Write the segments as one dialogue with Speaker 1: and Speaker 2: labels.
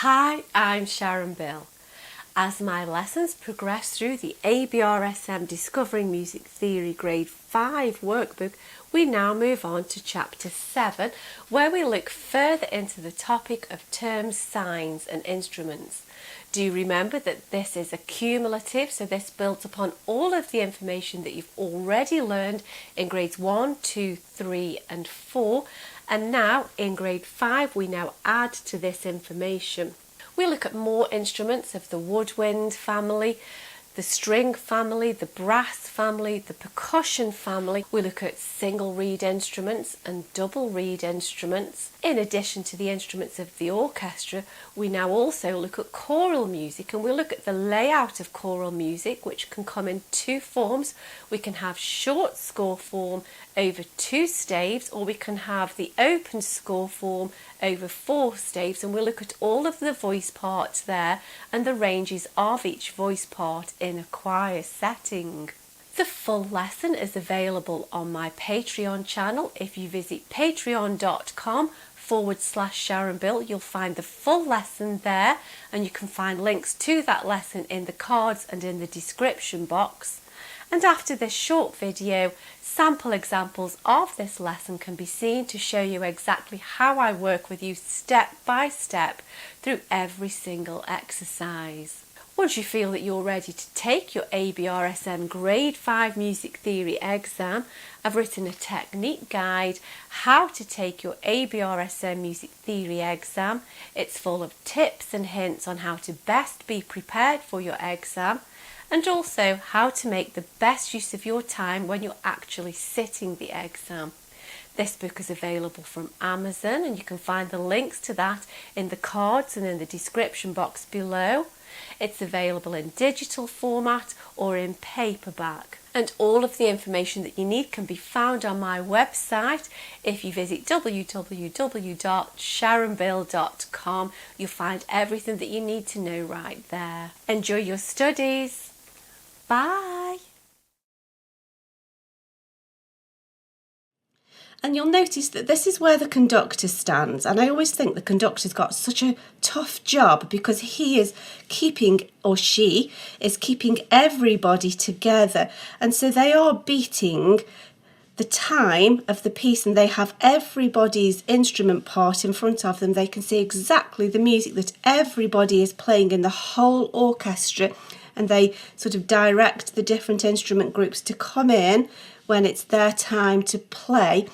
Speaker 1: Hi, I'm Sharon. As my lessons progress through the ABRSM Discovering Music Theory Grade 5 workbook, we now move on to Chapter 7, where we look further into the topic of terms, signs and instruments. Do remember that this is accumulative, so this builds upon all of the information that you've already learned in grades 1, 2, 3 and 4. And now in grade 5 we now add to this information. We look at more instruments of the woodwind family, the string family, the brass family, the percussion family. We look at single reed instruments and double reed instruments. In addition to the instruments of the orchestra, we now also look at choral music, and we'll look at the layout of choral music, which can come in two forms. We can have short score form over 2 staves, or we can have the open score form over 4 staves, and we'll look at all of the voice parts there and the ranges of each voice part in a choir setting. The full lesson is available on my Patreon channel. If you visit patreon.com/Sharon Bill, you'll find the full lesson there, and you can find links to that lesson in the cards and in the description box. And after this short video, sample examples of this lesson can be seen to show you exactly how I work with you step by step through every single exercise. Once you feel that you're ready to take your ABRSM Grade 5 Music Theory exam, I've written a technique guide, how to take your ABRSM Music Theory exam. It's full of tips and hints on how to best be prepared for your exam, and also how to make the best use of your time when you're actually sitting the exam. This book is available from Amazon, and you can find the links to that in the cards and in the description box below. It's available in digital format or in paperback. And all of the information that you need can be found on my website. If you visit www.sharonbill.com, you'll find everything that you need to know right there. Enjoy your studies. Bye.
Speaker 2: And you'll notice that this is where the conductor stands. And I always think the conductor's got such a tough job, because he is keeping, or she is keeping, everybody together. And so they are beating the time of the piece, and they have everybody's instrument part in front of them. They can see exactly the music that everybody is playing in the whole orchestra, and they sort of direct the different instrument groups to come in when it's their time to play.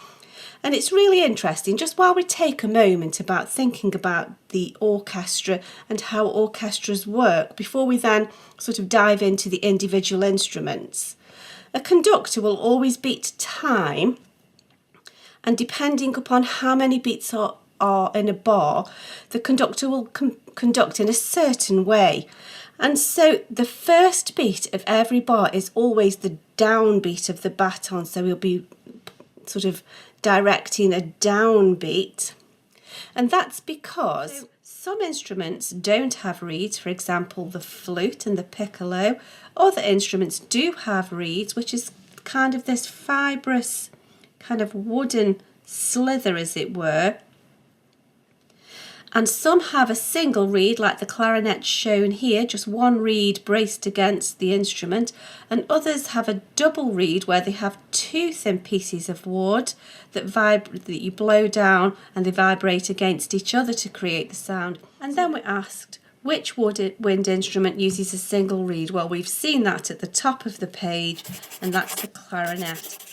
Speaker 2: And it's really interesting, just while we take a moment about thinking about the orchestra and how orchestras work, before we then sort of dive into the individual instruments. A conductor will always beat time, and depending upon how many beats are in a bar, the conductor will conduct in a certain way. And so the first beat of every bar is always the downbeat of the baton, so we'll be sort of directing a downbeat. And that's because some instruments don't have reeds, for example the flute and the piccolo. Other instruments do have reeds, which is kind of this fibrous kind of wooden slither, as it were. And some have a single reed, like the clarinet shown here, just one reed braced against the instrument, and others have a double reed where they have 2 thin pieces of wood that you blow down, and they vibrate against each other to create the sound. And then we're asked, which wind instrument uses a single reed? Well, we've seen that at the top of the page, and that's the clarinet.